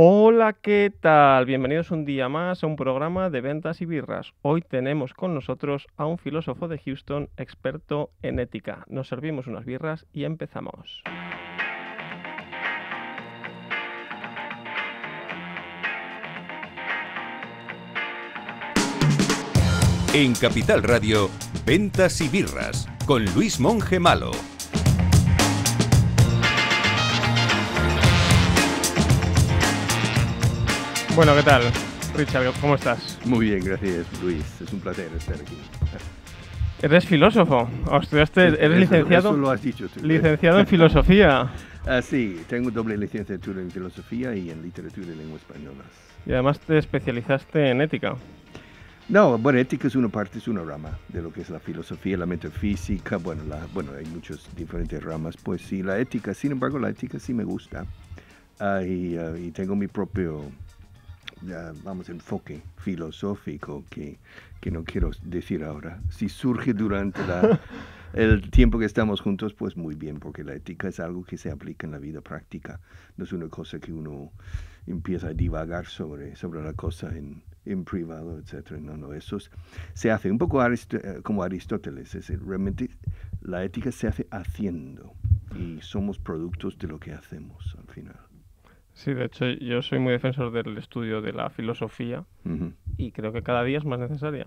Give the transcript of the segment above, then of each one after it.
Hola, ¿qué tal? Bienvenidos un día más a un programa de ventas y birras. Hoy tenemos con nosotros a un filósofo de Houston experto en ética. Nos servimos unas birras y empezamos. En Capital Radio, Ventas y Birras, con Luis Monge Malo. Bueno, ¿qué tal, Richard? ¿Cómo estás? Muy bien, gracias, Luis. Es un placer estar aquí. ¿Eres filósofo? ¿O estudiaste, eres Eso licenciado? lo has dicho tú. Licenciado en filosofía. Sí, tengo doble licenciatura en filosofía y en literatura y lenguas españolas. Y además te especializaste en ética. No, bueno, ética es una parte, es una rama de lo que es la filosofía, la metafísica. Bueno, hay muchas diferentes ramas. Pues sí, la ética, sin embargo, la ética sí me gusta. Y tengo mi propio, enfoque filosófico que no quiero decir ahora. Si surge durante el tiempo que estamos juntos, pues muy bien, porque la ética es algo que se aplica en la vida práctica. No es una cosa que uno empieza a divagar sobre la cosa en privado, etcétera. No, se hace un poco como Aristóteles. Realmente la ética se hace haciendo y somos productos de lo que hacemos al final. Sí, de hecho yo soy muy defensor del estudio de la filosofía y creo que cada día es más necesaria.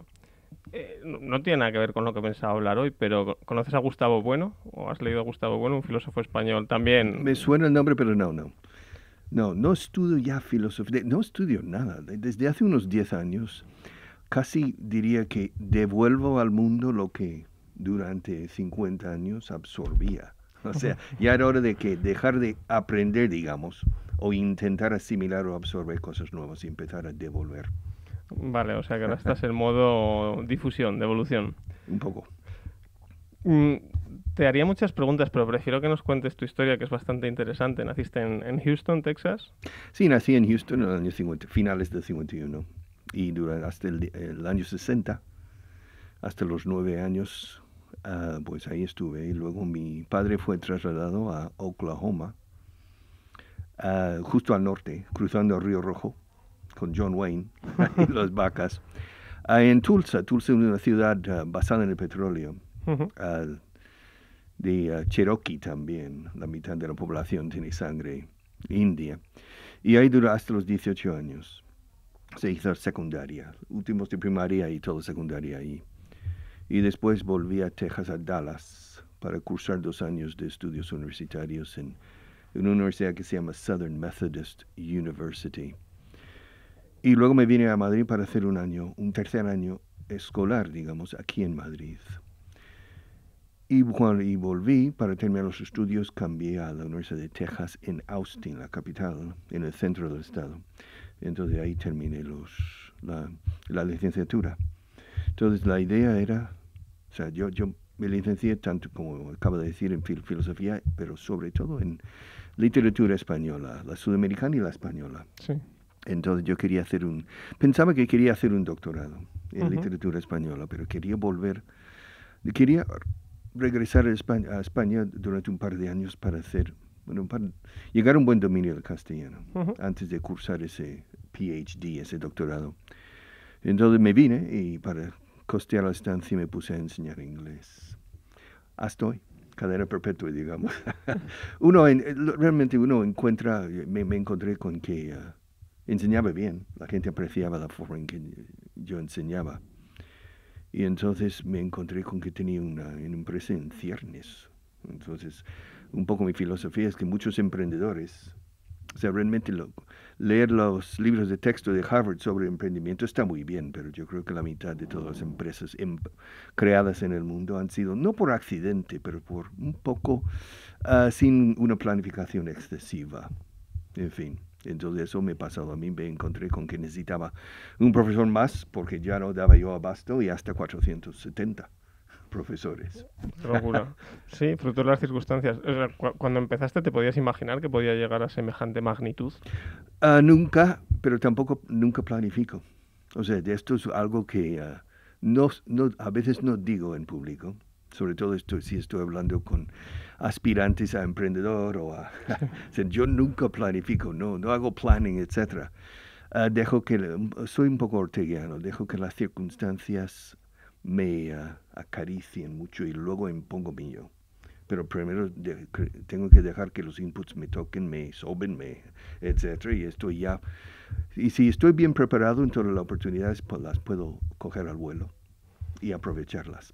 No tiene nada que ver con lo que pensaba hablar hoy, pero ¿conoces a Gustavo Bueno? ¿O has leído a Gustavo Bueno, un filósofo español también? Me suena el nombre, pero no. No estudio ya filosofía, no estudio nada. Desde hace unos 10 años, casi diría que devuelvo al mundo lo que durante 50 años absorbía. O sea, ya era hora de dejar de aprender, digamos, o intentar asimilar o absorber cosas nuevas y empezar a devolver. Vale, o sea que ahora estás en modo difusión, devolución. Un poco. Te haría muchas preguntas, pero prefiero que nos cuentes tu historia, que es bastante interesante. ¿Naciste en Houston, Texas? Sí, nací en Houston en los años 50, finales del 51. Y hasta el año 60, hasta los 9 años, pues ahí estuve. Y luego mi padre fue trasladado a Oklahoma, justo al norte, cruzando el Río Rojo, con John Wayne y las vacas. En Tulsa es una ciudad basada en el petróleo. De Cherokee también, la mitad de la población tiene sangre india. Y ahí duró hasta los 18 años. Se hizo secundaria, últimos de primaria y toda secundaria ahí. Y después volví a Texas, a Dallas, para cursar 2 años de estudios universitarios en una universidad que se llama Southern Methodist University. Y luego me vine a Madrid para hacer un tercer año escolar, digamos, aquí en Madrid. Y volví para terminar los estudios, cambié a la Universidad de Texas en Austin, la capital, en el centro del estado. Entonces ahí terminé la licenciatura. Entonces la idea era, o sea, yo me licencié tanto como acabo de decir en filosofía, pero sobre todo en literatura española, la sudamericana y la española. Sí. Entonces yo pensaba que quería hacer un doctorado en literatura española, pero quería regresar a España durante un par de años para llegar a un buen dominio del castellano antes de cursar ese PhD, ese doctorado. Entonces me vine y para costear la estancia me puse a enseñar inglés. Hasta hoy, cadena perpetua, digamos. Realmente uno encuentra, me encontré con que enseñaba bien, la gente apreciaba la forma en que yo enseñaba. Y entonces me encontré con que tenía una empresa en ciernes. Entonces, un poco mi filosofía es que muchos emprendedores, o sea, realmente leer los libros de texto de Harvard sobre emprendimiento está muy bien, pero yo creo que la mitad de todas las empresas creadas en el mundo han sido, no por accidente, pero por un poco sin una planificación excesiva. En fin. Entonces eso me pasó a mí, me encontré con que necesitaba un profesor más porque ya no daba yo abasto y hasta 470 profesores. Locura. Sí, fruto de las circunstancias. O sea, cuando empezaste, ¿te podías imaginar que podía llegar a semejante magnitud? Nunca, pero tampoco nunca planifico. O sea, esto es algo que a veces no digo en público. Sobre todo si estoy hablando con aspirantes a emprendedor o a... yo nunca planifico, no hago planning, etc. Soy un poco orteguiano, dejo que las circunstancias me acaricien mucho y luego impongo mi yo. Pero primero tengo que dejar que los inputs me toquen, me soben, etc. Y estoy ya... Y si estoy bien preparado, entonces las oportunidades las puedo coger al vuelo y aprovecharlas.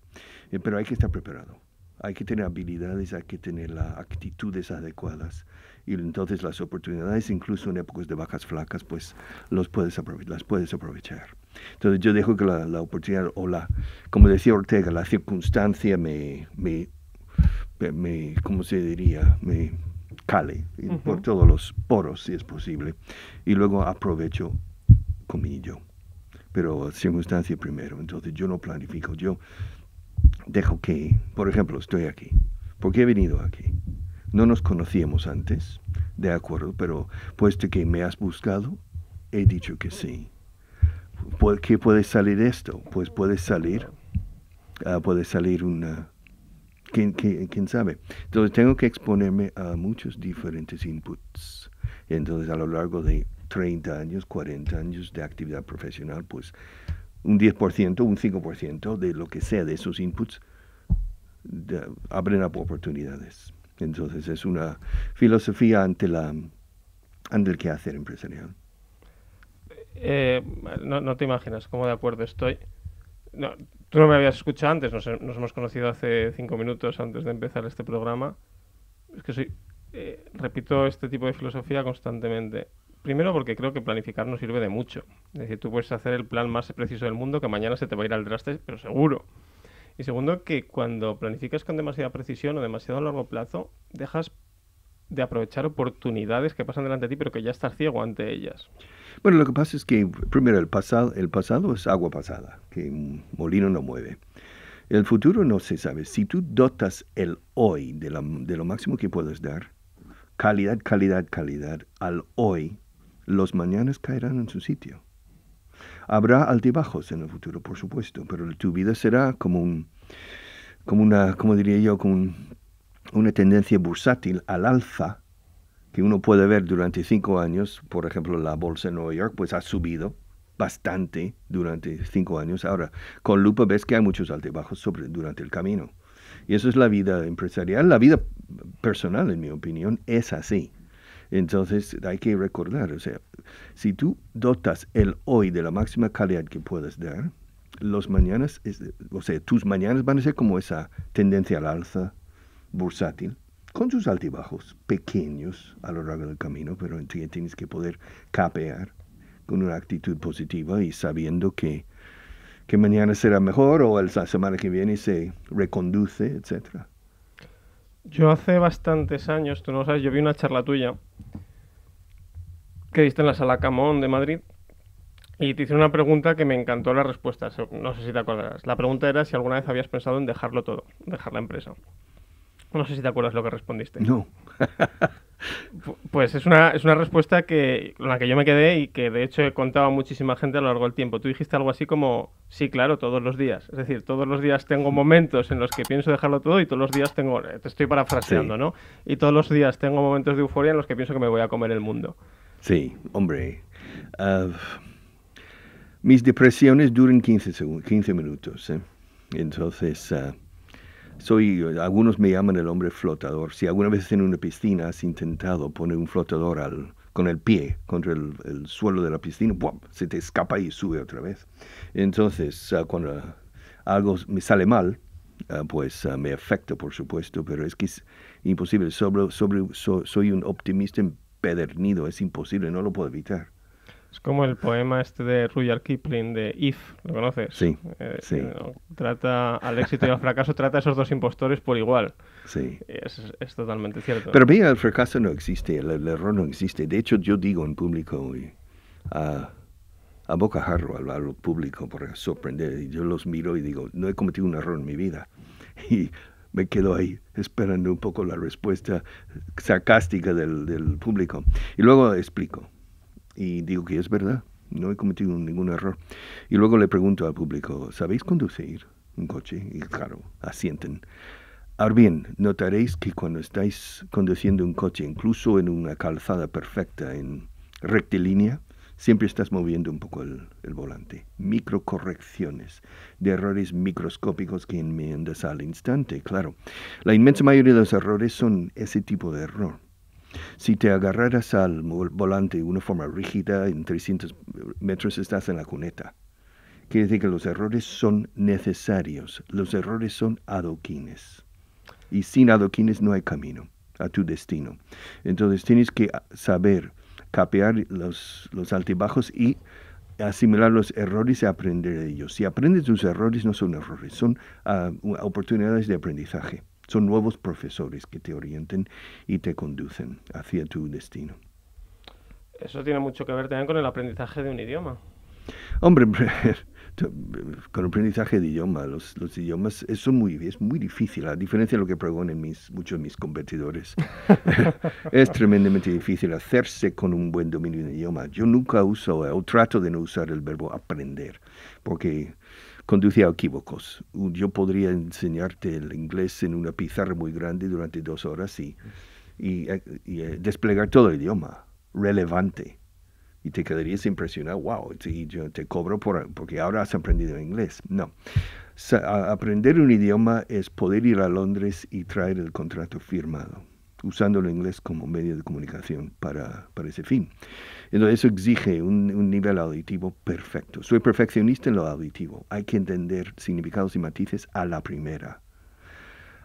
Pero hay que estar preparado. Hay que tener habilidades, hay que tener las actitudes adecuadas. Y entonces las oportunidades, incluso en épocas de vacas flacas, pues las puedes aprovechar. Entonces yo dejo que la oportunidad como decía Ortega, la circunstancia ¿cómo se diría? Me cale por todos los poros, si es posible. Y luego aprovecho con mi yo. Pero circunstancia primero. Entonces yo no planifico. Yo dejo que, por ejemplo, estoy aquí. ¿Por qué he venido aquí? No nos conocíamos antes, de acuerdo, pero puesto que me has buscado, he dicho que sí. ¿Qué puede salir esto? Pues puede salir una... ¿Quién sabe? Entonces tengo que exponerme a muchos diferentes inputs. Entonces a lo largo de 30 años, 40 años de actividad profesional, pues un 10%, un 5% de lo que sea de esos inputs abren oportunidades. Entonces es una filosofía ante el quehacer empresarial. No te imaginas cómo de acuerdo estoy. No, tú no me habías escuchado antes, nos hemos conocido hace 5 minutos antes de empezar este programa. Es que repito este tipo de filosofía constantemente. Primero porque creo que planificar no sirve de mucho. Es decir, tú puedes hacer el plan más preciso del mundo que mañana se te va a ir al traste, pero seguro. Y segundo, que cuando planificas con demasiada precisión o demasiado a largo plazo, dejas de aprovechar oportunidades que pasan delante de ti, pero que ya estás ciego ante ellas. Bueno, lo que pasa es que, primero, el pasado es agua pasada, que un molino no mueve. El futuro no se sabe. Si tú dotas el hoy de lo máximo que puedes dar, calidad al hoy, los mañanas caerán en su sitio. Habrá altibajos en el futuro, por supuesto, pero tu vida será como una tendencia bursátil al alza que uno puede ver durante 5 años. Por ejemplo, la bolsa de Nueva York pues ha subido bastante durante 5 años. Ahora, con lupa ves que hay muchos altibajos durante el camino. Y eso es la vida empresarial. La vida personal, en mi opinión, es así. Entonces hay que recordar, o sea, si tú dotas el hoy de la máxima calidad que puedes dar, los mañanas, tus mañanas van a ser como esa tendencia al alza bursátil, con sus altibajos pequeños a lo largo del camino, pero tienes que poder capear con una actitud positiva y sabiendo que mañana será mejor o la semana que viene se reconduce, etcétera. Yo hace bastantes años, tú no sabes, yo vi una charla tuya que diste en la Sala Camón de Madrid y te hice una pregunta que me encantó la respuesta, no sé si te acordarás. La pregunta era si alguna vez habías pensado en dejarlo todo, dejar la empresa. No sé si te acuerdas lo que respondiste. No. Pues es una respuesta con la que yo me quedé y que de hecho he contado a muchísima gente a lo largo del tiempo. Tú dijiste algo así como, sí, claro, todos los días. Es decir, todos los días tengo momentos en los que pienso dejarlo todo y todos los días te estoy parafraseando, sí, ¿no? Y todos los días tengo momentos de euforia en los que pienso que me voy a comer el mundo. Sí, hombre. Mis depresiones duran 15 minutos. Entonces... algunos me llaman el hombre flotador. Si alguna vez en una piscina has intentado poner un flotador con el pie contra el suelo de la piscina, ¡pum!, se te escapa y sube otra vez. Entonces, cuando algo me sale mal, pues me afecta, por supuesto, pero es que es imposible. Soy un optimista empedernido, es imposible, no lo puedo evitar. Es como el poema este de Rudyard Kipling de If, ¿lo conoces? Sí, sí. Trata al éxito y al fracaso, trata a esos dos impostores por igual. Sí. Es totalmente cierto. Pero mira, el fracaso no existe, el error no existe. De hecho, yo digo en público, a bocajarro al público para sorprender, y yo los miro y digo, no he cometido un error en mi vida. Y me quedo ahí esperando un poco la respuesta sarcástica del público. Y luego explico. Y digo que es verdad, no he cometido ningún error. Y luego le pregunto al público, ¿sabéis conducir? un coche y claro, asienten. Ahora bien, notaréis que cuando estáis conduciendo un coche, incluso en una calzada perfecta, en rectilínea, siempre estás moviendo un poco el volante. Microcorrecciones de errores microscópicos que enmiendas al instante, claro. La inmensa mayoría de los errores son ese tipo de error. Si te agarraras al volante de una forma rígida, en 300 metros estás en la cuneta. Quiere decir que los errores son necesarios. Los errores son adoquines. Y sin adoquines no hay camino a tu destino. Entonces tienes que saber capear los altibajos y asimilar los errores y aprender de ellos. Si aprendes tus errores, no son errores, son oportunidades de aprendizaje. Son nuevos profesores que te orienten y te conducen hacia tu destino. Eso tiene mucho que ver también con el aprendizaje de un idioma. Hombre, con el aprendizaje de idioma, los idiomas es muy difícil, a diferencia de lo que pregonan muchos de mis competidores. Es tremendamente difícil hacerse con un buen dominio de idioma. Yo nunca uso, o trato de no usar el verbo aprender, porque conduce a equívocos. Yo podría enseñarte el inglés en una pizarra muy grande durante 2 horas y desplegar todo el idioma relevante. Y te quedarías impresionado, wow, y yo te cobro porque ahora has aprendido inglés. No. Aprender un idioma es poder ir a Londres y traer el contrato firmado, usando el inglés como medio de comunicación para ese fin. Entonces eso exige un nivel auditivo perfecto. Soy perfeccionista en lo auditivo. Hay que entender significados y matices a la primera.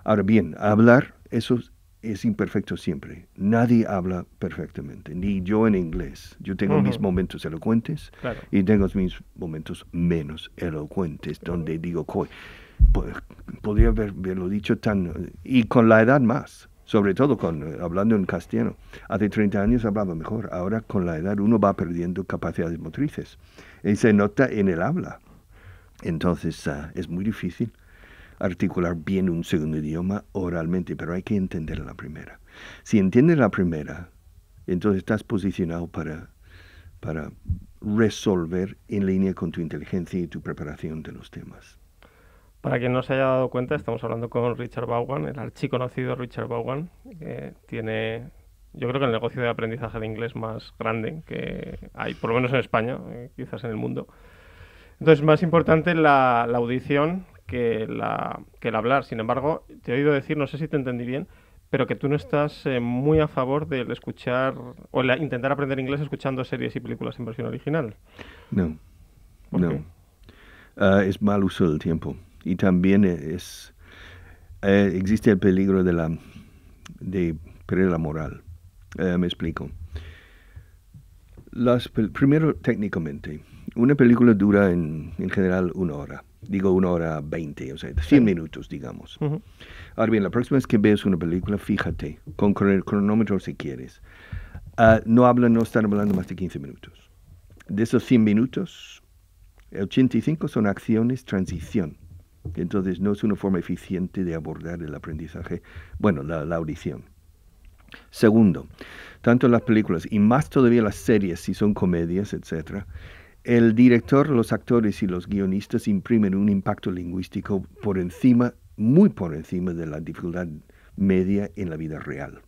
Ahora bien, hablar, eso es imperfecto siempre. Nadie habla perfectamente, ni yo en inglés. Yo tengo mis momentos elocuentes y tengo mis momentos menos elocuentes, donde digo, podría haberlo dicho y con la edad más, sobre todo hablando en castellano. Hace 30 años hablaba mejor, ahora con la edad uno va perdiendo capacidades motrices y se nota en el habla. Entonces es muy difícil articular bien un segundo idioma oralmente, pero hay que entender la primera. Si entiendes la primera, entonces estás posicionado para resolver en línea con tu inteligencia y tu preparación de los temas. Para quien no se haya dado cuenta, estamos hablando con Richard Vaughan, el archiconocido Richard Vaughan, que tiene, yo creo que el negocio de aprendizaje de inglés más grande que hay, por lo menos en España, quizás en el mundo. Entonces, más importante la audición que el hablar. Sin embargo, te he oído decir, no sé si te entendí bien, pero que tú no estás muy a favor del escuchar o intentar aprender inglés escuchando series y películas en versión original. No, ¿Por no. qué? Es mal uso del tiempo. Y también existe el peligro de perder la moral. Me explico. Primero, técnicamente, una película dura en general 1 hora. Digo 1 hora 20, o sea, 100 minutos, digamos. Ahora bien, la próxima vez que veas una película, fíjate, con cronómetro si quieres. No están hablando más de 15 minutos. De esos 100 minutos, 85 son acciones, transición. Entonces, no es una forma eficiente de abordar el aprendizaje, bueno, la audición. Segundo, tanto las películas y más todavía las series, si son comedias, etc., el director, los actores y los guionistas imprimen un impacto lingüístico muy por encima de la dificultad media en la vida real.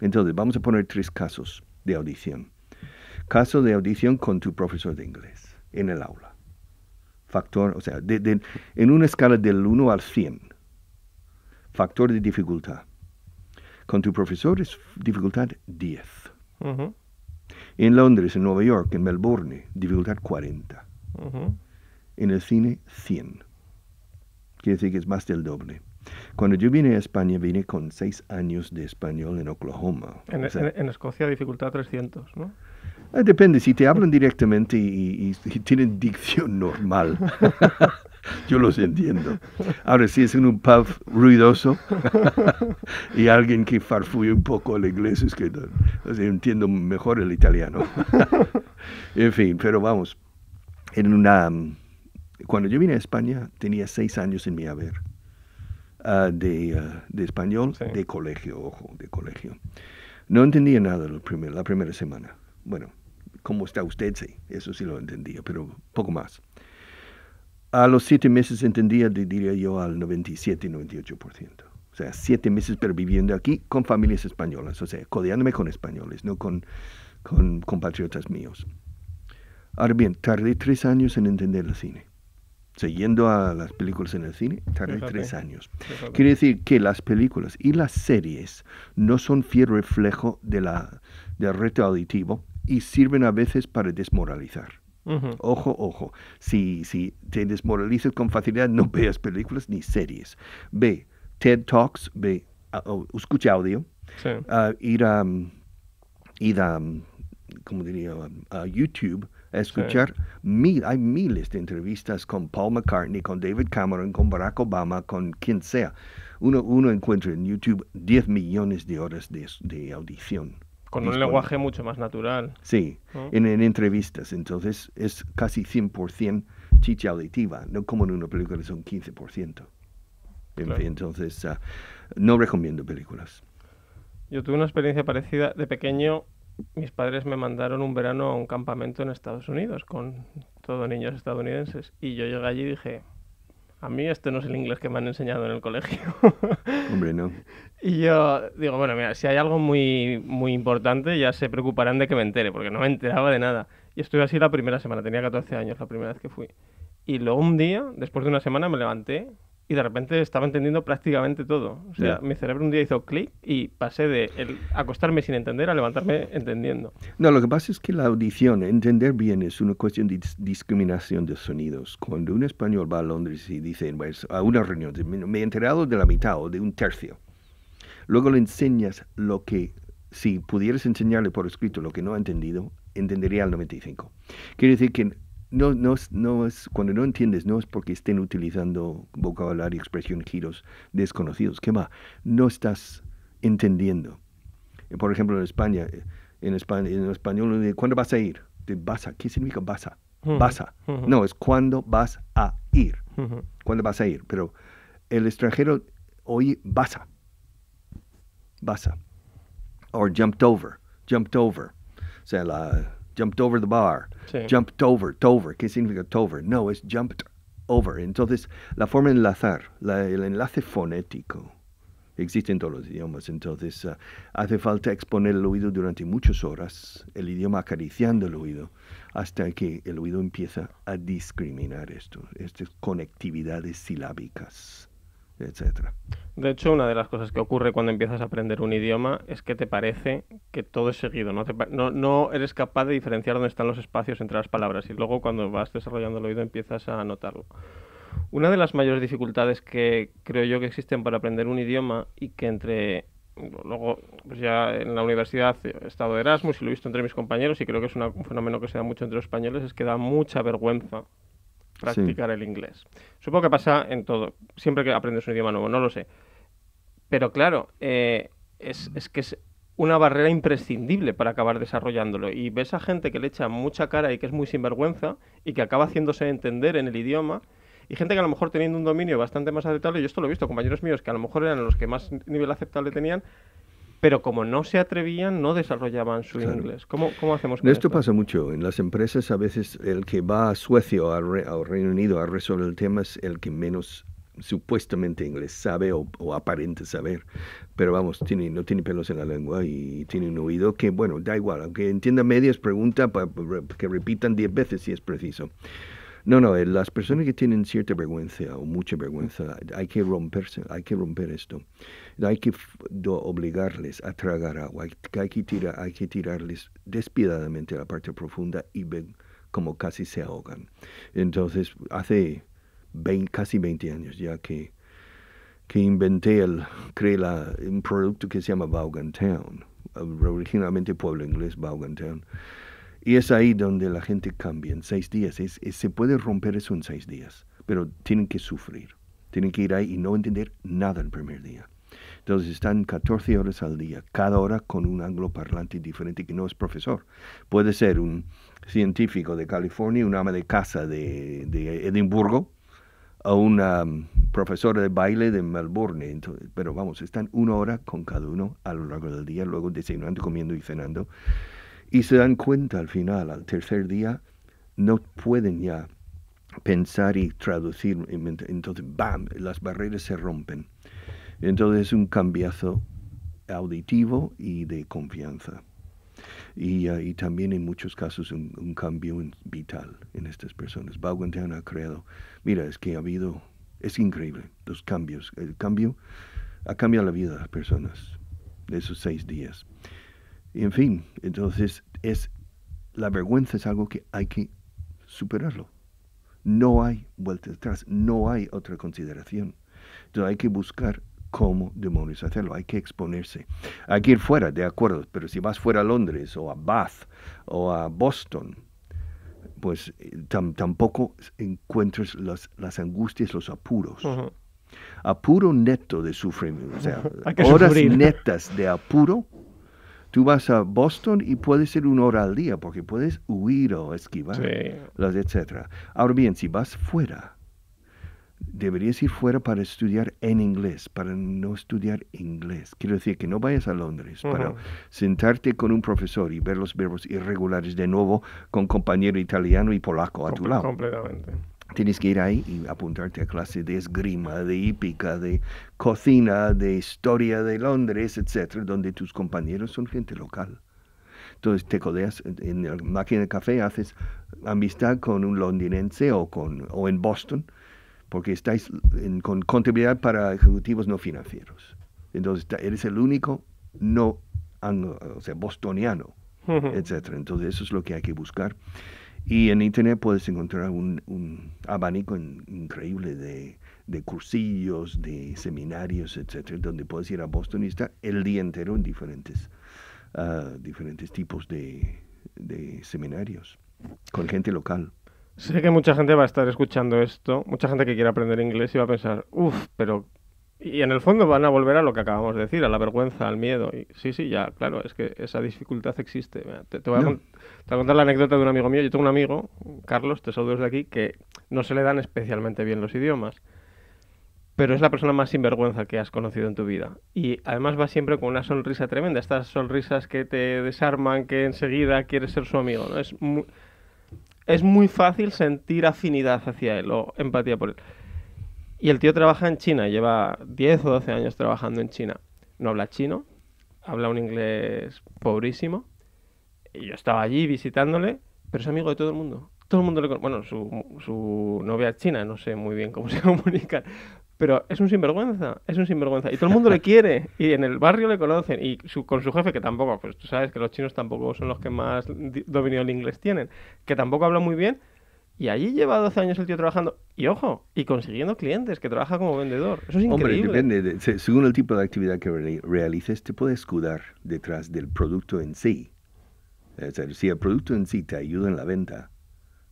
Entonces, vamos a poner 3 casos de audición. Caso de audición con tu profesor de inglés en el aula. Factor, o sea, en una escala del 1 al 100. Factor de dificultad. Con tu profesor es dificultad 10. En Londres, en Nueva York, en Melbourne, dificultad 40. En el cine, 100. Quiere decir que es más del doble. Cuando yo vine a España, vine con 6 años de español en Oklahoma. En Escocia, dificultad 300, ¿no? Depende, si te hablan directamente y tienen dicción normal, yo los entiendo. Ahora, si es en un pub ruidoso y alguien que farfulla un poco el inglés, es que entiendo mejor el italiano. En fin, pero vamos, cuando yo vine a España tenía 6 años en mi haber de español, sí. De colegio, ojo, de colegio. No entendía nada la primera semana. Bueno, ¿cómo está usted? Sí, eso sí lo entendía, pero poco más. A los 7 meses entendía, diría yo, al 97-98%. O sea, 7 meses pero viviendo aquí con familias españolas, o sea, codeándome con españoles, no con compatriotas míos. Ahora bien, tardé 3 años en entender el cine. O sea, yendo a las películas en el cine, tardé 3 años. Quiere decir que las películas y las series no son fiel reflejo del reto auditivo y sirven a veces para desmoralizar. Ojo, ojo. Si te desmoralizas con facilidad, no veas películas ni series. Ve TED Talks, escucha audio, Sí. Ir a ¿cómo diría? A YouTube, a escuchar. Hay miles de entrevistas con Paul McCartney, con David Cameron, con Barack Obama, con quien sea. Uno encuentra en YouTube 10 millones de horas de audición. Con un lenguaje mucho más natural. Sí, en entrevistas. Entonces es casi 100% chicha auditiva, no como en una película son 15%. Claro. Entonces, no recomiendo películas. Yo tuve una experiencia parecida. De pequeño, mis padres me mandaron un verano a un campamento en Estados Unidos con todos niños estadounidenses. Y yo llegué allí y dije, a mí este no es el inglés que me han enseñado en el colegio. Hombre, no. Y yo digo, bueno, mira, si hay algo muy, muy importante, ya se preocuparán de que me entere, porque no me enteraba de nada. Y estuve así la primera semana, tenía 14 años la primera vez que fui. Y luego un día, después de una semana, me levanté y de repente estaba entendiendo prácticamente todo. O sea, mi cerebro un día hizo clic y pasé de acostarme sin entender a levantarme entendiendo. No, lo que pasa es que la audición, entender bien, es una cuestión de discriminación de sonidos. Cuando un español va a Londres y dice, pues, a una reunión, me he enterado de la mitad o de un tercio. Luego le enseñas lo que, si pudieras enseñarle por escrito lo que no ha entendido, entendería al 95%. Quiere decir que no es, cuando no entiendes, no es porque estén utilizando vocabulario, expresión, giros desconocidos. ¿Qué más? No estás entendiendo. Por ejemplo, en español, ¿cuándo vas a ir? De basa. ¿Qué significa basa? Basa. No, es ¿cuándo vas a ir? ¿Cuándo vas a ir? Pero el extranjero oye basa. Basa. O jumped over. O sea, jumped over the bar. Sí. Jumped over. ¿Qué significa tover? No, es jumped over. Entonces, la forma de enlazar, el enlace fonético, existe en todos los idiomas. Entonces, hace falta exponer el oído durante muchas horas, el idioma acariciando el oído, hasta que el oído empieza a discriminar estas conectividades silábicas, etcétera. De hecho, una de las cosas que ocurre cuando empiezas a aprender un idioma es que te parece que todo es seguido, no eres capaz de diferenciar dónde están los espacios entre las palabras y luego cuando vas desarrollando el oído empiezas a notarlo. Una de las mayores dificultades que creo yo que existen para aprender un idioma y que luego pues ya en la universidad he estado de Erasmus y lo he visto entre mis compañeros y creo que es un fenómeno que se da mucho entre los españoles, es que da mucha vergüenza practicar el inglés. Supongo que pasa en todo. Siempre que aprendes un idioma nuevo, no lo sé. Pero claro, es que es una barrera imprescindible para acabar desarrollándolo. Y ves a gente que le echa mucha cara y que es muy sinvergüenza y que acaba haciéndose entender en el idioma. Y gente que a lo mejor teniendo un dominio bastante más aceptable, yo esto lo he visto, compañeros míos que a lo mejor eran los que más nivel aceptable tenían, pero como no se atrevían, no desarrollaban su inglés. ¿Cómo hacemos con esto? Esto pasa mucho. En las empresas a veces el que va a Suecia o al Reino Unido a resolver el tema es el que menos supuestamente inglés sabe o aparenta saber. Pero vamos, no tiene pelos en la lengua y tiene un oído que, bueno, da igual. Aunque entienda medias, pregunta que repitan 10 veces si es preciso. No, las personas que tienen cierta vergüenza o mucha vergüenza, hay que romper esto. Hay que obligarles a tragar agua, hay que tirarles despiadadamente a la parte profunda y ven como casi se ahogan. Entonces, hace casi 20 años ya que creé un producto que se llama Vaughan Town, originalmente pueblo inglés Vaughan Town. Y es ahí donde la gente cambia en 6 días. Se puede romper eso en 6 días, pero tienen que sufrir. Tienen que ir ahí y no entender nada el primer día. Entonces están 14 horas al día, cada hora con un angloparlante diferente que no es profesor. Puede ser un científico de California, un ama de casa de Edimburgo, o una profesora de baile de Melbourne. Entonces, pero vamos, están 1 hora con cada uno a lo largo del día, luego desayunando, comiendo y cenando. Y se dan cuenta al final, al tercer día, no pueden ya pensar y traducir, entonces, ¡bam!, las barreras se rompen. Entonces es un cambiazo auditivo y de confianza. Y también en muchos casos un cambio vital en estas personas. Bhagwan ha creado, mira, es que es increíble los cambios. El cambio ha cambiado la vida de las personas de esos 6 días. Y en fin, entonces la vergüenza es algo que hay que superarlo. No hay vuelta atrás, no hay otra consideración. Entonces hay que buscar cómo demonios hacerlo, hay que exponerse. Hay que ir fuera, de acuerdo, pero si vas fuera a Londres o a Bath o a Boston, pues tampoco encuentras las angustias, los apuros. Apuro neto de sufrimiento, o sea, horas sufrir. Netas de apuro. Tú vas a Boston y puede ser 1 hora al día, porque puedes huir o esquivar, etc. Ahora bien, si vas fuera, deberías ir fuera para estudiar en inglés, para no estudiar inglés. Quiero decir que no vayas a Londres para sentarte con un profesor y ver los verbos irregulares de nuevo con compañero italiano y polaco a tu lado. Completamente. Tienes que ir ahí y apuntarte a clase de esgrima, de hípica, de cocina, de historia de Londres, etcétera, donde tus compañeros son gente local. Entonces te codeas en la máquina de café, haces amistad con un londinense o en Boston, porque estáis con contabilidad para ejecutivos no financieros. Entonces eres el único bostoniano, etcétera. Entonces eso es lo que hay que buscar. Y en Internet puedes encontrar un abanico increíble de cursillos, de seminarios, etcétera, donde puedes ir a Boston y estar el día entero en diferentes tipos de seminarios con gente local. Sé que mucha gente va a estar escuchando esto, mucha gente que quiere aprender inglés y va a pensar, pero... Y en el fondo van a volver a lo que acabamos de decir, a la vergüenza, al miedo. Y sí, ya, claro, es que esa dificultad existe. Te voy a contar la anécdota de un amigo mío. Yo tengo un amigo, Carlos, te saludo desde aquí, que no se le dan especialmente bien los idiomas, pero es la persona más sinvergüenza que has conocido en tu vida. Y además va siempre con una sonrisa tremenda, estas sonrisas que te desarman, que enseguida quieres ser su amigo, ¿no? Es muy fácil sentir afinidad hacia él o empatía por él. Y el tío trabaja en China, lleva 10 o 12 años trabajando en China. No habla chino, habla un inglés pobrísimo. Y yo estaba allí visitándole, pero es amigo de todo el mundo. Todo el mundo le conoce. Bueno, su novia es china, no sé muy bien cómo se comunican. Pero es un sinvergüenza. Y todo el mundo le quiere. Y en el barrio le conocen. Y con su jefe, que tampoco, pues tú sabes que los chinos tampoco son los que más dominio del inglés tienen, que tampoco habla muy bien. Y allí lleva 12 años el tío trabajando, y ojo, y consiguiendo clientes, que trabaja como vendedor. Eso es increíble. Hombre, depende, según el tipo de actividad que realices, te puedes escudar detrás del producto en sí. Es decir, si el producto en sí te ayuda en la venta,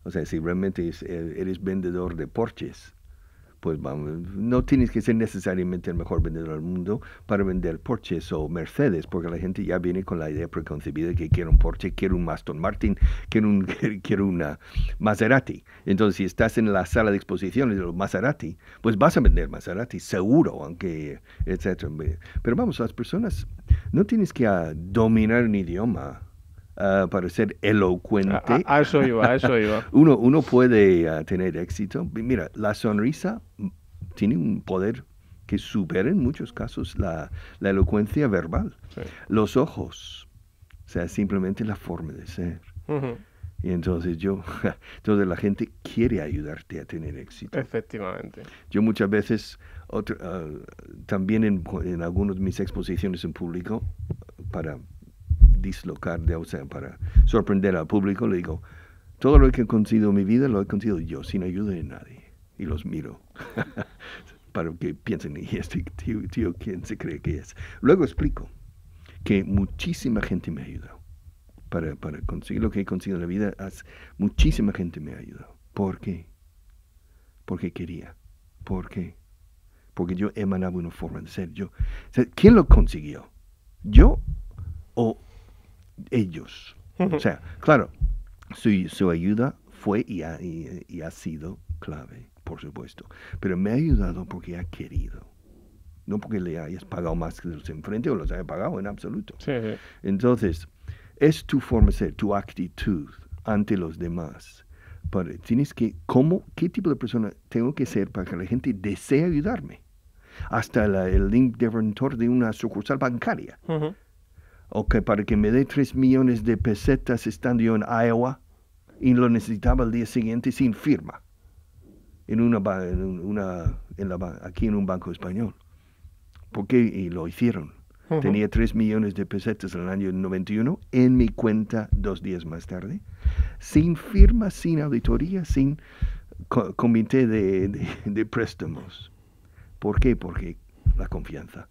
o sea, si realmente eres vendedor de Porsches, pues vamos, no tienes que ser necesariamente el mejor vendedor del mundo para vender Porsches o Mercedes, porque la gente ya viene con la idea preconcebida de que quiero un Porsche, quiero un Aston Martin, quiero una Maserati. Entonces, si estás en la sala de exposiciones de los Maserati, pues vas a vender Maserati, seguro, aunque, etcétera. Pero vamos, las personas, no tienes que dominar un idioma para ser elocuente. A eso iba. Uno puede tener éxito. Mira, la sonrisa tiene un poder que supera en muchos casos la elocuencia verbal. Sí. Los ojos, o sea, simplemente la forma de ser. Y entonces entonces la gente quiere ayudarte a tener éxito. Efectivamente. Yo muchas veces, también en algunas de mis exposiciones en público, para para sorprender al público, le digo, todo lo que he conseguido en mi vida lo he conseguido yo, sin ayuda de nadie. Y los miro, para que piensen, ¿y este tío quién se cree que es? Luego explico que muchísima gente me ha ayudado. Para conseguir lo que he conseguido en la vida, muchísima gente me ha ayudado. ¿Por qué? Porque quería. ¿Por qué? Porque yo emanaba una forma de ser. O sea, ¿quién lo consiguió? ¿Yo o ellos? O sea, claro, su ayuda fue y ha sido clave, por supuesto. Pero me ha ayudado porque ha querido. No porque le hayas pagado más que los enfrente o los haya pagado en absoluto. Sí. Entonces, es tu forma de ser, tu actitud ante los demás, ¿Qué tipo de persona tengo que ser para que la gente desee ayudarme? Hasta el interventor de una sucursal bancaria. O que para que me dé 3 millones de pesetas estando yo en Iowa y lo necesitaba el día siguiente sin firma. Aquí en un banco español. ¿Por qué? Y lo hicieron. Tenía 3 millones de pesetas en el año 91 en mi cuenta 2 días más tarde, sin firma, sin auditoría, sin comité de préstamos. ¿Por qué? Porque la confianza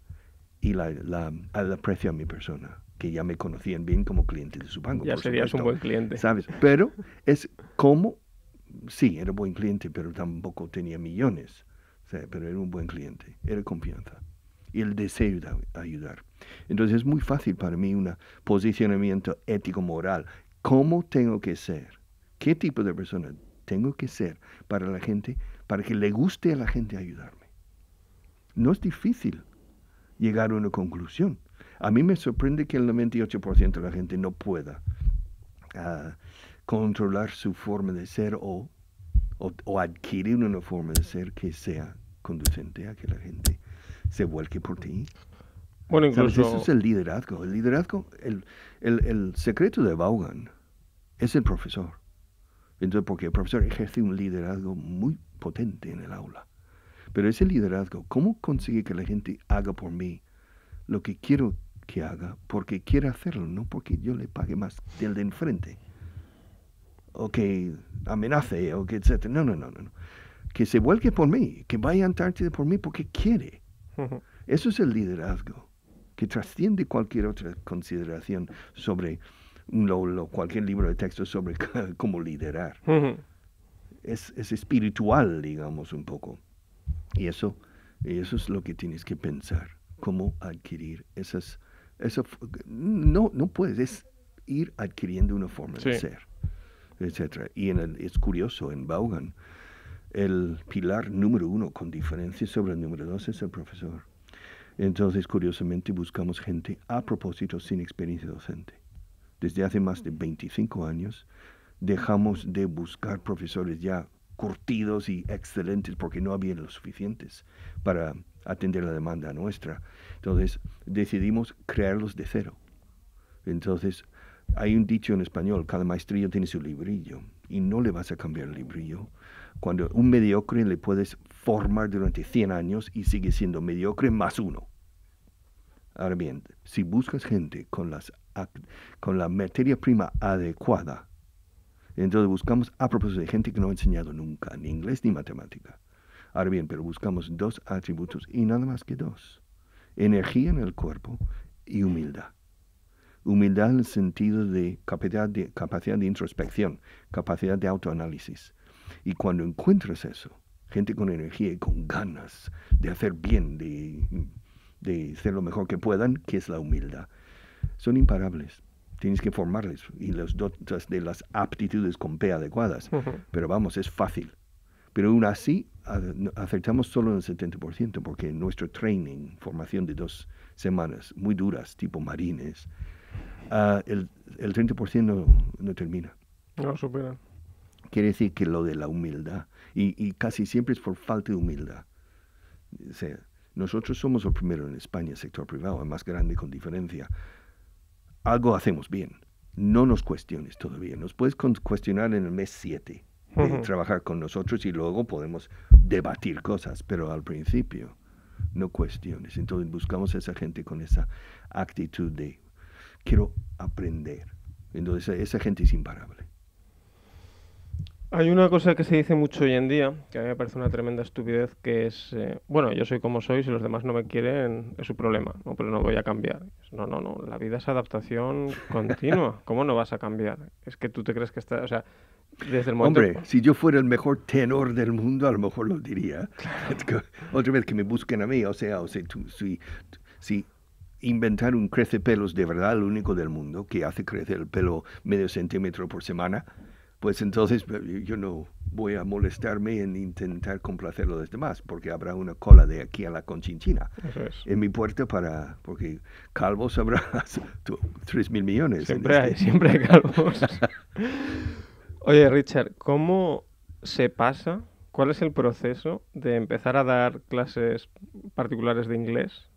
y el aprecio a mi persona, que ya me conocían bien como cliente de su banco. Ya serías un buen cliente. ¿Sabes? Pero es como, sí, era buen cliente, pero tampoco tenía millones. O sea, pero era un buen cliente, era confianza. Y el deseo de ayudar. Entonces es muy fácil para mí un posicionamiento ético-moral. ¿Cómo tengo que ser? ¿Qué tipo de persona tengo que ser para la gente, para que le guste a la gente ayudarme? No es difícil llegar a una conclusión. A mí me sorprende que el 98% de la gente no pueda controlar su forma de ser o adquirir una forma de ser que sea conducente a que la gente se vuelque por ti. Bueno, incluso... ¿Sabes? Eso es el liderazgo. El liderazgo, el secreto de Vaughan es el profesor. Entonces, porque el profesor ejerce un liderazgo muy potente en el aula. Pero ese liderazgo, ¿cómo consigue que la gente haga por mí lo que quiero que haga? Porque quiere hacerlo, no porque yo le pague más del de enfrente. O que amenace, o que etcétera. No. Que se vuelque por mí, que vaya a Antártida por mí porque quiere. Eso es el liderazgo, que trasciende cualquier otra consideración sobre cualquier libro de texto sobre cómo liderar. Es espiritual, digamos, un poco. Y eso es lo que tienes que pensar, cómo adquirir no puedes ir adquiriendo una forma de ser, etc. Y es curioso, en Vaughan, el pilar número 1 con diferencia sobre el número 2 es el profesor. Entonces, curiosamente, buscamos gente a propósito sin experiencia docente. Desde hace más de 25 años dejamos de buscar profesores ya curtidos y excelentes porque no había los suficientes para atender la demanda nuestra. Entonces, decidimos crearlos de cero. Entonces, hay un dicho en español, cada maestrillo tiene su librillo, y no le vas a cambiar el librillo. Cuando un mediocre le puedes formar durante 100 años y sigue siendo mediocre más 1. Ahora bien, si buscas gente con la materia prima adecuada, entonces buscamos a propósito de gente que no ha enseñado nunca, ni inglés ni matemática. Ahora bien, pero buscamos 2 atributos y nada más que 2. Energía en el cuerpo y humildad. Humildad en el sentido de capacidad de introspección, capacidad de autoanálisis. Y cuando encuentras eso, gente con energía y con ganas de hacer bien, de hacer lo mejor que puedan, que es la humildad, son imparables. Tienes que formarles y los dotas de las aptitudes con P adecuadas. Pero vamos, es fácil. Pero aún así, acertamos solo en el 70%, porque nuestro training, formación de 2 semanas, muy duras, tipo marines, el 30% no termina. No superan. Quiere decir que lo de la humildad, y casi siempre es por falta de humildad. O sea, nosotros somos el primero en España, sector privado, el más grande con diferencia. Algo hacemos bien. No nos cuestiones todavía. Nos puedes cuestionar en el mes 7 de trabajar con nosotros y luego podemos debatir cosas, pero al principio no cuestiones. Entonces buscamos a esa gente con esa actitud de quiero aprender. Entonces esa gente es imparable. Hay una cosa que se dice mucho hoy en día, que a mí me parece una tremenda estupidez, que es, bueno, yo soy como soy, si los demás no me quieren, es su problema, ¿no? Pero no voy a cambiar. No, la vida es adaptación continua. ¿Cómo no vas a cambiar? Es que tú te crees que estás, o sea, desde el momento... Hombre, si yo fuera el mejor tenor del mundo, a lo mejor lo diría. Claro. Otra vez que me busquen a mí, o sea, si inventar un crecepelos de verdad, el único del mundo, que hace crecer el pelo medio centímetro por semana, pues entonces yo no voy a molestarme en intentar complacer a los demás, porque habrá una cola de aquí a la Conchinchina en mi puerta porque calvos habrá 3.000 millones. Siempre hay calvos. Oye, Richard, ¿cómo se pasa? ¿Cuál es el proceso de empezar a dar clases particulares de inglés?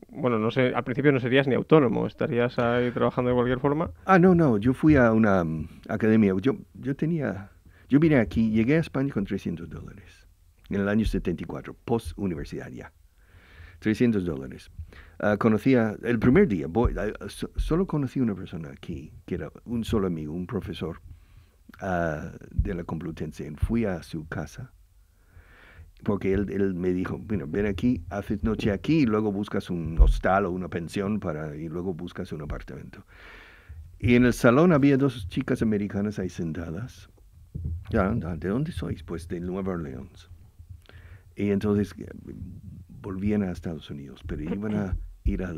Bueno, no sé, al principio no serías ni autónomo, estarías ahí trabajando de cualquier forma. No, yo fui a una academia. Yo vine aquí, llegué a España con $300 en el año 74, post-universidad ya. $300. Conocía, el primer día, solo conocí una persona aquí, que era un solo amigo, un profesor de la Complutense. Fui a su casa porque él me dijo, bueno, ven aquí, haces noche aquí y luego buscas un hostal o una pensión y luego buscas un apartamento. Y en el salón había dos chicas americanas ahí sentadas. Ya, ¿de dónde sois? Pues de Nueva Orleans. Y entonces volvían a Estados Unidos, pero iban a ir a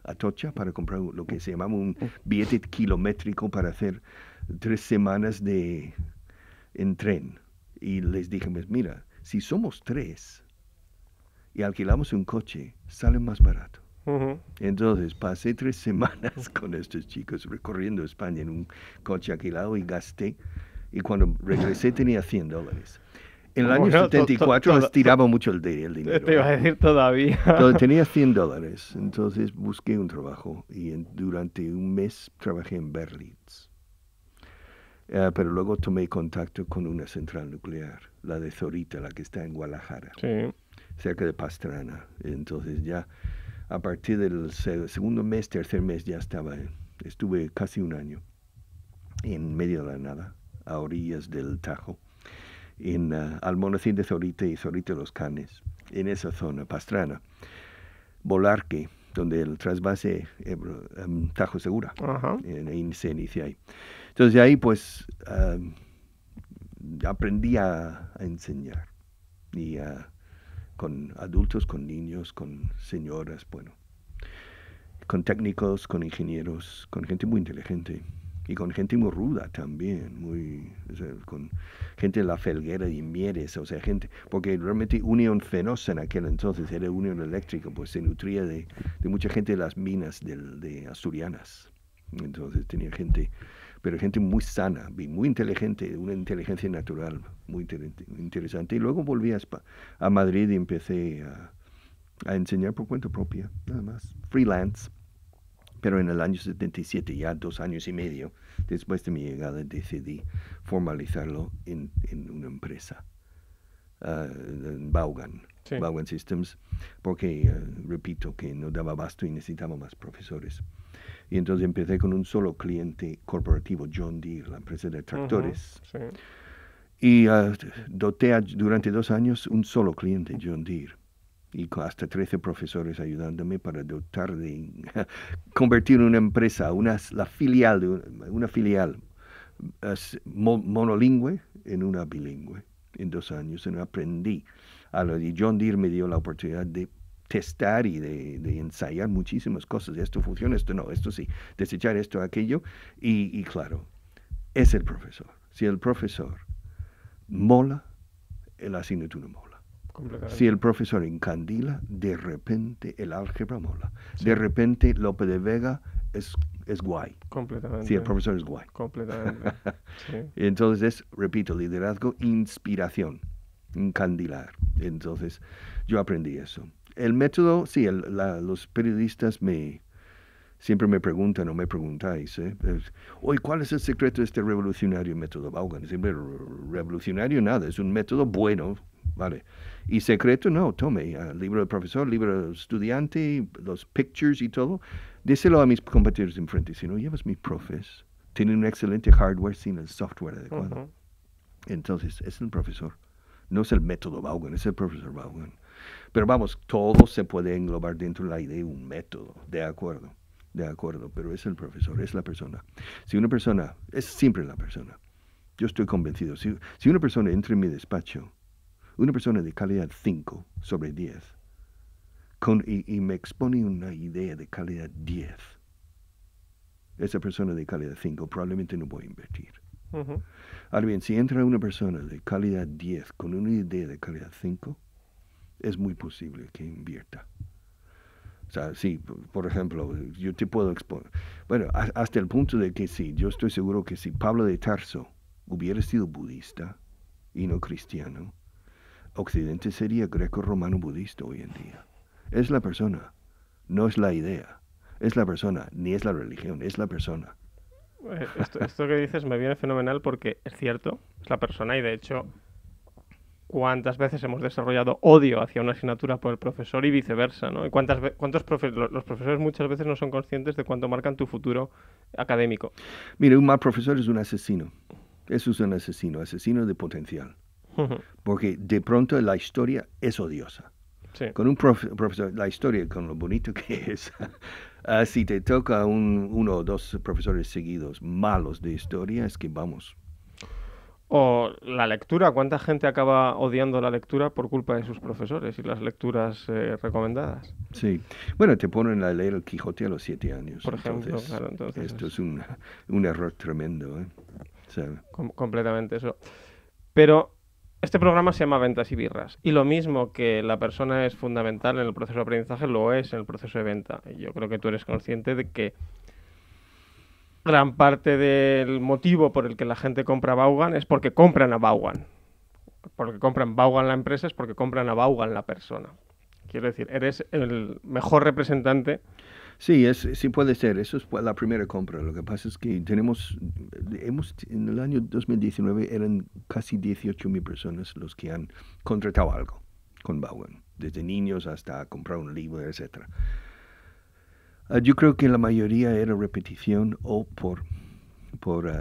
Atocha para comprar lo que se llamaba un billete kilométrico para hacer 3 semanas en tren. Y les dije, pues mira, si somos 3 y alquilamos un coche, sale más barato. Ujú. Entonces pasé 3 semanas con estos chicos recorriendo España en un coche alquilado y gasté. Y cuando regresé tenía $100. En el año Bueno, 74 estiraba mucho el dinero. te iba a decir todavía. Entonces tenía $100. Entonces busqué un trabajo y durante un mes trabajé en Berlitz. Pero luego tomé contacto con una central nuclear, la de Zorita, la que está en Guadalajara, Sí. cerca de Pastrana. Entonces ya a partir del segundo mes, tercer mes ya estuve casi un año en medio de la nada, a orillas del Tajo, en Almonacín de Zorita y Zorita Los Canes, en esa zona, Pastrana, Bolarque, donde el trasvase Tajo Segura, Ajá. ahí se inicia ahí. Entonces de ahí pues aprendí a enseñar y con adultos, con niños, con señoras, bueno, con técnicos, con ingenieros, con gente muy inteligente y con gente muy ruda también, o sea, con gente de la Felguera y Mieres, o sea, gente, porque realmente Unión Fenosa en aquel entonces era Unión Eléctrica, pues se nutría de mucha gente de las minas de Asturianas. Entonces tenía gente, pero gente muy sana, muy inteligente, una inteligencia natural muy interesante. Y luego volví a Madrid y empecé a enseñar por cuenta propia, nada más, freelance. Pero en el año 77, ya 2 años y medio después de mi llegada, decidí formalizarlo en una empresa, en Vaughan, Sí. Vaughan Systems, porque, repito, que no daba abasto y necesitaba más profesores. Y entonces empecé con un solo cliente corporativo, John Deere, la empresa de tractores. Sí. Y doté durante 2 años un solo cliente, John Deere. Y con hasta 13 profesores ayudándome para dotar convertir una empresa, una filial monolingüe en una bilingüe en 2 años. Y aprendí. Y John Deere me dio la oportunidad de testar y de ensayar muchísimas cosas. Esto funciona, esto no, esto sí, desechar esto, aquello. Y claro, es el profesor. Si el profesor mola, la asignatura mola. Si el profesor encandila, de repente el álgebra mola. Sí. De repente Lope de Vega es guay. Completamente. Si el profesor es guay. Completamente. Sí. Entonces, repito, liderazgo, inspiración, encandilar. Entonces, yo aprendí eso. El método, sí, los periodistas siempre me preguntan o me preguntáis, oye, ¿cuál es el secreto de este revolucionario método Vaughan? Siempre revolucionario nada, es un método bueno, ¿vale? Y secreto no, tome, libro del profesor, libro del estudiante, los pictures y todo, díselo a mis compañeros de enfrente. Si no llevas mis profes, tienen un excelente hardware sin el software adecuado. Entonces, es el profesor, no es el método Vaughan, es el profesor Vaughan. Pero vamos, todo se puede englobar dentro de la idea de un método, de acuerdo, pero es el profesor, es la persona. Si una persona, es siempre la persona. Yo estoy convencido, si una persona entra en mi despacho, una persona de calidad 5 sobre 10, y me expone una idea de calidad 10, esa persona de calidad 5 probablemente no voy a invertir. Ahora bien, si entra una persona de calidad 10 con una idea de calidad 5, es muy posible que invierta. sea, sí, por ejemplo, yo te puedo exponer. Bueno, hasta el punto de que sí, yo estoy seguro que si Pablo de Tarso hubiera sido budista y no cristiano, Occidente sería greco-romano budista hoy en día. Es la persona, no es la idea. Es la persona, ni es la religión, es la persona. Esto que dices me viene fenomenal porque es cierto, es la persona y de hecho, ¿cuántas veces hemos desarrollado odio hacia una asignatura por el profesor y viceversa, ¿no? Y los profesores muchas veces no son conscientes de cuánto marcan tu futuro académico. Mire, un mal profesor es un asesino. Eso es un asesino de potencial. Porque de pronto la historia es odiosa. Sí. Con un profesor, la historia, con lo bonito que es, si te toca uno o dos profesores seguidos malos de historia, es que vamos. O la lectura, ¿cuánta gente acaba odiando la lectura por culpa de sus profesores y las lecturas recomendadas? Sí. Bueno, te ponen a leer el Quijote a los 7 años. Por ejemplo, claro, entonces esto es un error tremendo, ¿eh? O sea, completamente eso. Pero este programa se llama Ventas y Birras. Y lo mismo que la persona es fundamental en el proceso de aprendizaje, lo es en el proceso de venta. Y yo creo que tú eres consciente de que gran parte del motivo por el que la gente compra Vaughan es porque compran a Vaughan. Porque compran Vaughan la empresa es porque compran a Vaughan la persona. Quiero decir, eres el mejor representante. Sí, sí puede ser. Eso es la primera compra. Lo que pasa es que en el año 2019 eran casi 18,000 personas los que han contratado algo con Vaughan, desde niños hasta comprar un libro, etc. Yo creo que la mayoría era repetición o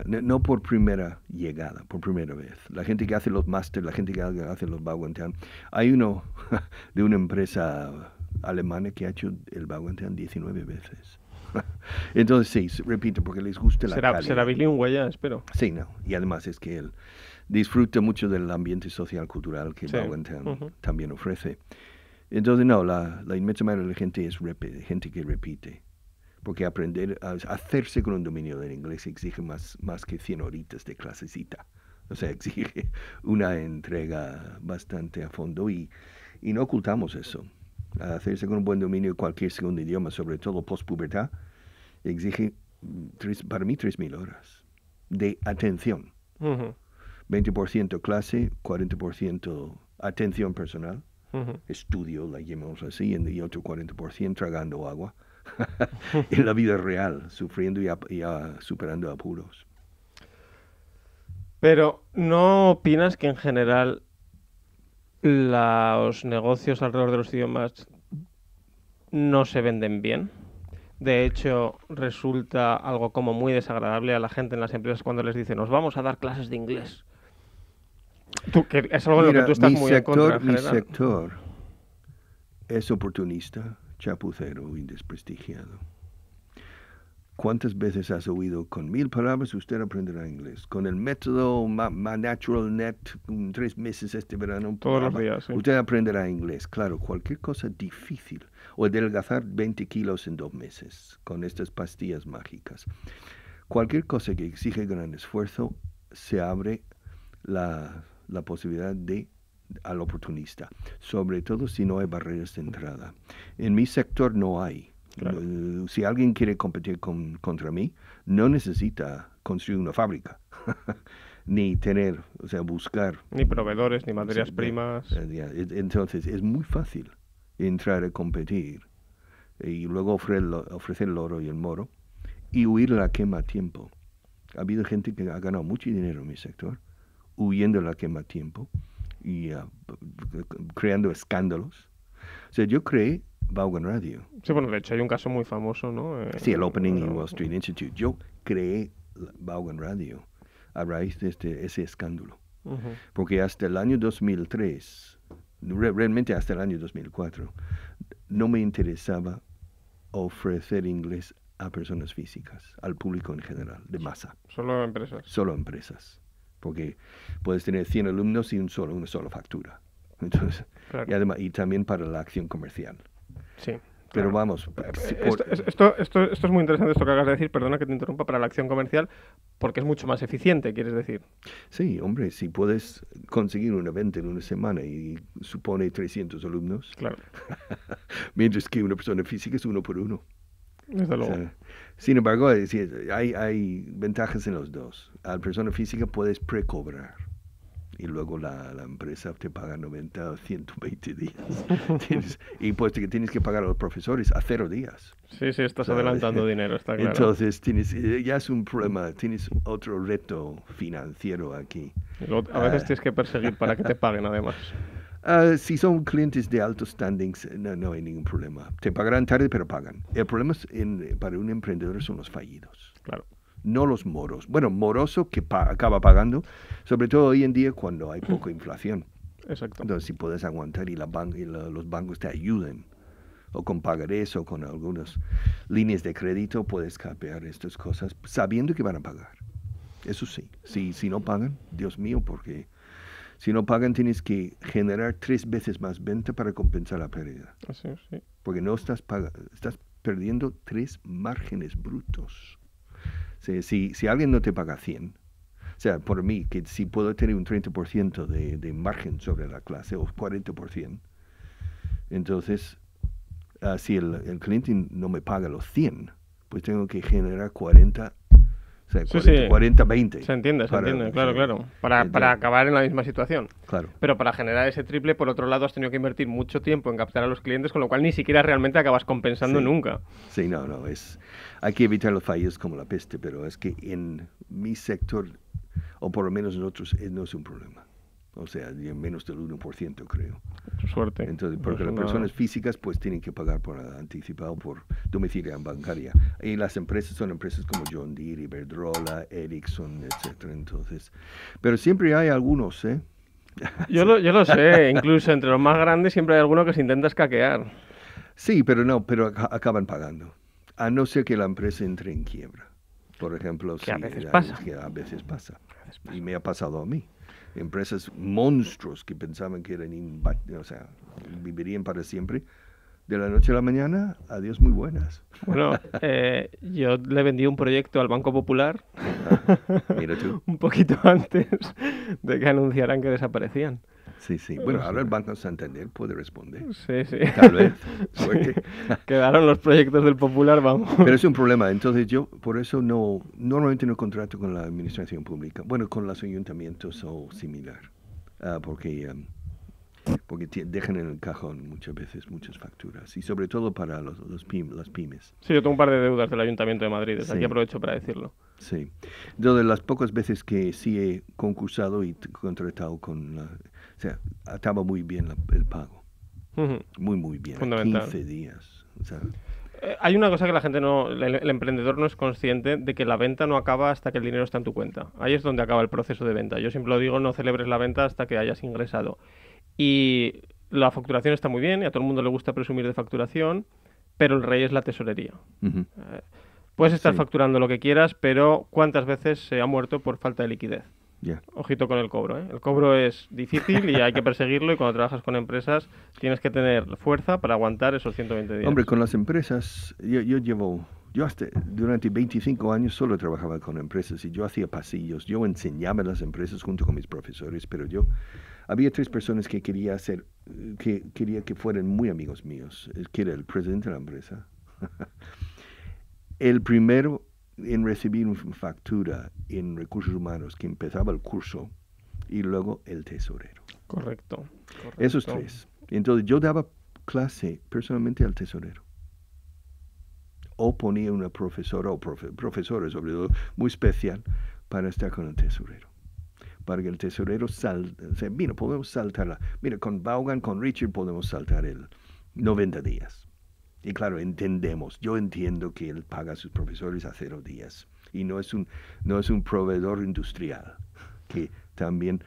no por primera llegada, por primera vez. La gente que hace los máster, la gente que hace los Vaughan Town. Hay uno de una empresa alemana que ha hecho el Vaughan Town 19 veces. Entonces sí, repito, porque les gusta la calidad. Será bilingüe ya, espero. Sí, no. Y además es que él disfruta mucho del ambiente social, cultural que Vaughan Town también ofrece. Entonces no, la inmensa mayoría de la gente es gente que repite. Porque aprender a hacerse con un dominio del inglés exige más que 100 horitas de clasecita. O sea, exige una entrega bastante a fondo y no ocultamos eso. Hacerse con un buen dominio de cualquier segundo idioma, sobre todo post-pubertad, exige para mí 3,000 horas de atención. 20% clase, 40% atención personal, estudio, la llamamos así, y otro 40% tragando agua. En la vida real, sufriendo y superando apuros. Pero ¿no opinas que en general los negocios alrededor de los idiomas no se venden bien? De hecho, resulta algo como muy desagradable a la gente en las empresas cuando les dicen, nos vamos a dar clases de inglés. Que es algo en lo que tú estás muy en contra en general. Mi sector es oportunista, chapucero y desprestigiado. ¿Cuántas veces has oído con 1,000 palabras usted aprenderá inglés? Con el método MaNaturalNet, 3 meses este verano, todos los días, sí. Usted aprenderá inglés. Claro, cualquier cosa difícil. O adelgazar 20 kilos en 2 meses con estas pastillas mágicas. Cualquier cosa que exige gran esfuerzo, se abre la posibilidad al oportunista, sobre todo si no hay barreras de entrada. En mi sector no hay. Claro. Si alguien quiere competir contra mí, no necesita construir una fábrica, ni buscar... Ni proveedores, ni materias primas. Entonces, es muy fácil entrar a competir y luego ofrecer el oro y el moro y huir a la quema a tiempo. Ha habido gente que ha ganado mucho dinero en mi sector, huyendo a la quema a tiempo y creando escándalos. O sea, yo creé Vaughan Radio. Sí, bueno, de hecho hay un caso muy famoso, ¿no? Sí, el Opening in Wall Street Institute. Yo creé Vaughan Radio a raíz de ese escándalo. Porque hasta el año 2003, realmente hasta el año 2004, no me interesaba ofrecer inglés a personas físicas, al público en general, de masa. Solo empresas. Solo empresas. Porque puedes tener 100 alumnos y una sola factura. Entonces, claro. Y también para la acción comercial. Sí. Pero Claro. vamos, Esto es muy interesante, esto que acabas de decir, perdona que te interrumpa, para la acción comercial, porque es mucho más eficiente, quieres decir. sí, hombre, si puedes conseguir una venta en una semana y supone 300 alumnos, Claro, mientras que una persona física es uno por uno. desde O luego. sea, sin embargo, hay ventajas en los dos. A la persona física puedes precobrar y luego la empresa te paga 90 o 120 días. Y pues que tienes que pagar a los profesores a 0 días. Sí, estás ¿Sabes? adelantando dinero, está claro. Entonces ya es un problema, tienes otro reto financiero aquí. Y luego, a veces tienes que perseguir para que te paguen, además. Si son clientes de altos standings, no hay ningún problema. Te pagarán tarde, pero pagan. El problema para un emprendedor son los fallidos, Claro. no los moros. Bueno, moroso que acaba pagando, sobre todo hoy en día cuando hay poca inflación. Exacto. Entonces, si puedes aguantar y los bancos te ayuden, o con pagarés o con algunas líneas de crédito, puedes capear estas cosas sabiendo que van a pagar. Eso sí, si no pagan, Dios mío, porque si no pagan tienes que generar 3 veces más venta para compensar la pérdida. Así, sí. Porque no estás perdiendo 3 márgenes brutos. Si alguien no te paga 100, o sea, por mí, que si puedo tener un 30% de margen sobre la clase o 40%, entonces, si el cliente no me paga los 100, pues tengo que generar 40, o sea, 40, 20. Se entiende, claro. Para acabar en la misma situación. Claro. Pero para generar ese triple, por otro lado, has tenido que invertir mucho tiempo en captar a los clientes, con lo cual ni siquiera realmente acabas compensando nunca. Sí, no, hay que evitar los fallos como la peste, pero es que en mi sector, o por lo menos en otros, no es un problema. O sea, menos del 1%, creo. Suerte. Entonces, porque las personas físicas pues tienen que pagar por anticipado, por domicilio bancaria. Y las empresas son empresas como John Deere, Iberdrola, Ericsson, etcétera. Entonces, pero siempre hay algunos, ¿eh? Yo lo sé, incluso entre los más grandes siempre hay alguno que se intenta escaquear. Sí, pero acaban pagando. A no ser que la empresa entre en quiebra. Por ejemplo, que a veces pasa. Que a veces pasa. Y me ha pasado a mí. Empresas monstruos que pensaban que eran vivirían para siempre, de la noche a la mañana, adiós muy buenas. Bueno, yo le vendí un proyecto al Banco Popular Mira tú. un poquito antes de que anunciaran que desaparecían. Sí. Bueno, ahora el Banco Santander puede responder. Sí. Tal vez. Suerte. Quedaron los proyectos del Popular, vamos. Pero es un problema. Entonces yo, por eso normalmente no contrato con la administración pública. Bueno, con los ayuntamientos o similar. Porque dejan en el cajón muchas veces muchas facturas. Y sobre todo para las pymes. Sí, yo tengo un par de deudas del Ayuntamiento de Madrid. Desde aquí aprovecho para decirlo. Sí. De las pocas veces que sí he concursado y contratado con o sea, estaba muy bien el pago. Muy bien. Fundamental. 15 días. O sea, hay una cosa que la gente el emprendedor no es consciente de, que la venta no acaba hasta que el dinero está en tu cuenta. Ahí es donde acaba el proceso de venta. Yo siempre lo digo, no celebres la venta hasta que hayas ingresado. Y la facturación está muy bien y a todo el mundo le gusta presumir de facturación, pero el rey es la tesorería. Puedes estar facturando lo que quieras, pero ¿cuántas veces se ha muerto por falta de liquidez? Ojito con el cobro, ¿eh? El cobro es difícil y hay que perseguirlo, y cuando trabajas con empresas tienes que tener fuerza para aguantar esos 120 días. Hombre, con las empresas, yo hasta durante 25 años solo trabajaba con empresas y yo hacía pasillos, yo enseñaba en las empresas junto con mis profesores, pero había 3 personas que quería que fueran muy amigos míos, que era el presidente de la empresa, el primero en recibir una factura en recursos humanos que empezaba el curso, y luego el tesorero. Correcto. Esos 3. Entonces yo daba clase personalmente al tesorero. O ponía una profesora o profesora sobre todo muy especial para estar con el tesorero. Para que el tesorero mira, podemos saltarla. Mira, con Vaughan, con Richard podemos saltar el 90 días. Y claro, yo entiendo que él paga a sus profesores a 0 días. Y no es un proveedor industrial que también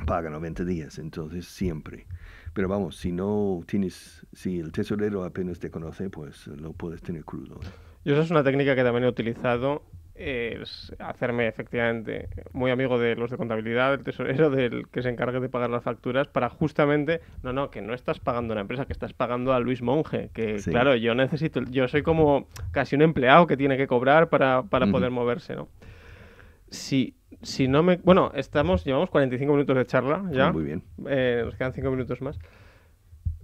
paga 90 días, entonces siempre. Pero vamos, si el tesorero apenas te conoce, pues lo puedes tener crudo. Yo esa es una técnica que también he utilizado es hacerme efectivamente muy amigo de los de contabilidad, del tesorero, del que se encargue de pagar las facturas, para justamente, que no estás pagando a una empresa, que estás pagando a Luis Monge, que Sí. claro, yo soy como casi un empleado que tiene que cobrar para poder moverse, ¿no? Si no me... Bueno, llevamos 45 minutos de charla ya. Muy bien. Nos quedan 5 minutos más.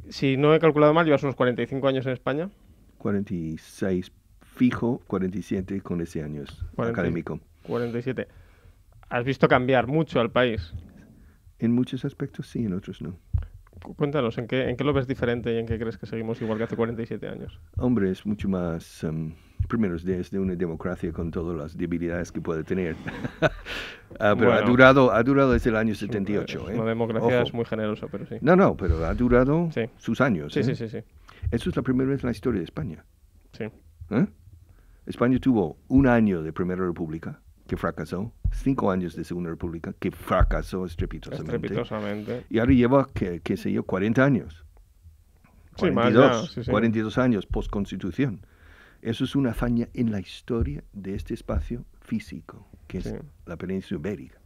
Si no he calculado mal, llevas unos 45 años en España. 46 fijo, 47 con ese año académico. 47. ¿Has visto cambiar mucho al país? En muchos aspectos sí, en otros no. Cuéntanos, ¿en qué lo ves diferente y en qué crees que seguimos igual que hace 47 años? Hombre, es mucho más... primero, es de una democracia con todas las debilidades que puede tener. Pero Bueno, ha durado desde el año 78. Una democracia Ojo. es muy generosa, pero sí. No, pero ha durado Sí. sus años. Sí. Eso es la primera vez en la historia de España. Sí. España tuvo un año de Primera República, que fracasó, 5 años de Segunda República, que fracasó estrepitosamente. Y ahora lleva, qué sé yo, 40 años. 42 años post-constitución. Eso es una hazaña en la historia de este espacio físico, que es la península ibérica.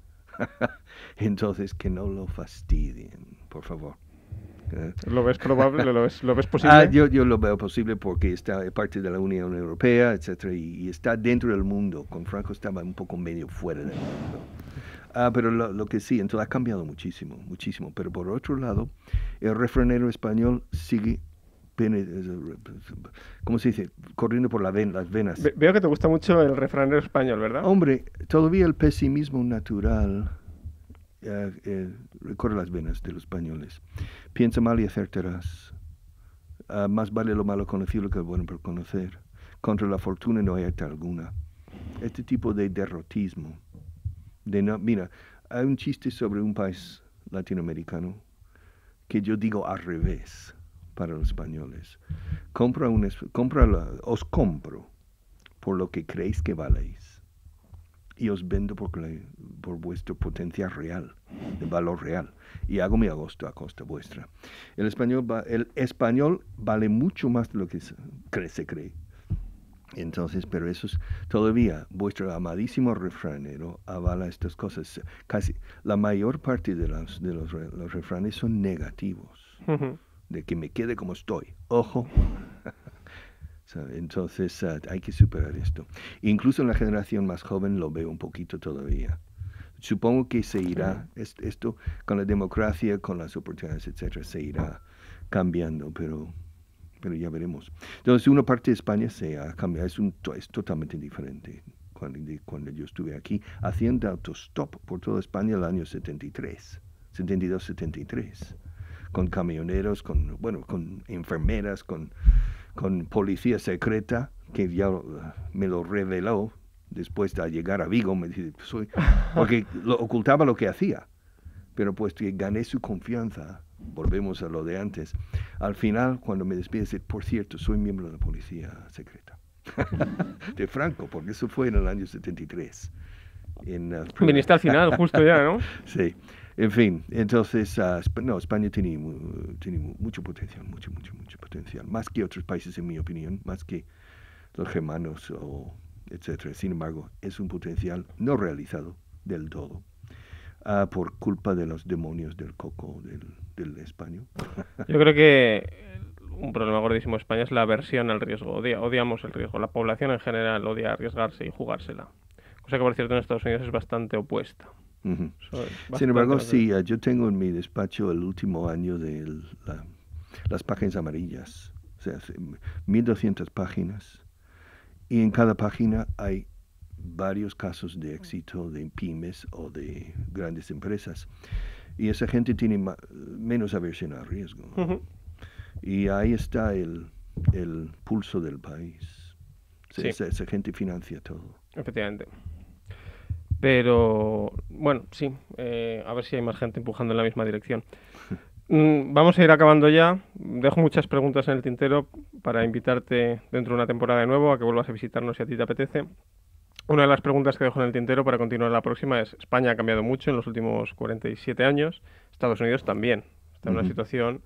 Entonces, que no lo fastidien, por favor. ¿Lo ves probable? ¿Lo ves posible? Yo lo veo posible porque está parte de la Unión Europea, etcétera, y está dentro del mundo. Con Franco estaba un poco medio fuera del mundo. Pero lo que sí, entonces ha cambiado muchísimo. Pero por otro lado, el refranero español sigue, ¿cómo se dice? Corriendo por las venas. Veo que te gusta mucho el refranero español, ¿verdad? Hombre, todavía el pesimismo natural recorre las venas de los españoles. Piensa mal y acertarás. Más vale lo malo conocido que lo bueno por conocer. Contra la fortuna no hay arte alguna. Este tipo de derrotismo. Mira, hay un chiste sobre un país latinoamericano que yo digo al revés para los españoles. Os compro por lo que creéis que valéis. Y os vendo por vuestro potencial real, de valor real. Y hago mi agosto a costa vuestra. El español vale mucho más de lo que se cree. Entonces, pero eso es todavía vuestro amadísimo refranero avala estas cosas. Casi la mayor parte de los refranes son negativos. De que me quede como estoy. Ojo. Entonces hay que superar esto. Incluso en la generación más joven lo veo un poquito todavía. Supongo que se irá, esto con la democracia, con las oportunidades, etcétera, se irá cambiando, pero ya veremos. Entonces una parte de España se ha cambiado, es totalmente diferente. Cuando yo estuve aquí haciendo autostop por toda España el año 72-73, con camioneros, con enfermeras, con policía secreta, que ya me lo reveló después de llegar a Vigo, me dice, porque ocultaba lo que hacía, pero pues que gané su confianza, volvemos a lo de antes. Al final, cuando me despide, dice, por cierto, soy miembro de la policía secreta, de Franco, porque eso fue en el año 73. Viniste al final, justo ya, ¿no? Sí. En fin, entonces, España tiene mucho potencial, mucho potencial. Más que otros países, en mi opinión, más que los germanos, etcétera. Sin embargo, es un potencial no realizado del todo, por culpa de los demonios del coco del español. Yo creo que un problema gordísimo de España es la aversión al riesgo. Odiamos el riesgo. La población en general odia arriesgarse y jugársela. Cosa que, por cierto, en Estados Unidos es bastante opuesta. Sin embargo, sí, yo tengo en mi despacho el último año de las páginas amarillas, o sea, 1200 páginas, y en cada página hay varios casos de éxito de pymes o de grandes empresas, y esa gente tiene menos aversión al riesgo. Y ahí está el pulso del país. Esa gente financia todo. Efectivamente. Pero, bueno, sí, a ver si hay más gente empujando en la misma dirección. Vamos a ir acabando ya. Dejo muchas preguntas en el tintero para invitarte dentro de una temporada de nuevo a que vuelvas a visitarnos si a ti te apetece. Una de las preguntas que dejo en el tintero para continuar la próxima es: España ha cambiado mucho en los últimos 47 años, Estados Unidos también. Está en una situación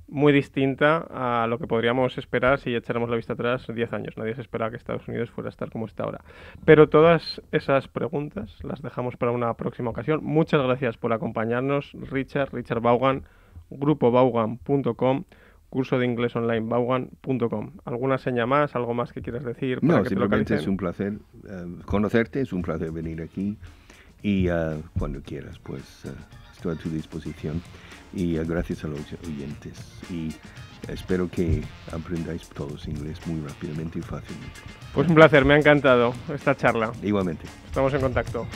muy distinta a lo que podríamos esperar si echáramos la vista atrás 10 años. Nadie se esperaba que Estados Unidos fuera a estar como está ahora. Pero todas esas preguntas las dejamos para una próxima ocasión. Muchas gracias por acompañarnos, Richard Vaughan, grupobaugan.com, curso de inglés online baugan.com. ¿Alguna seña más, algo más que quieras decir? No, simplemente es un placer conocerte, es un placer venir aquí y cuando quieras, pues estoy a tu disposición. Y gracias a los oyentes. Y espero que aprendáis todos inglés muy rápidamente y fácilmente. Pues un placer, me ha encantado esta charla. Igualmente. Estamos en contacto.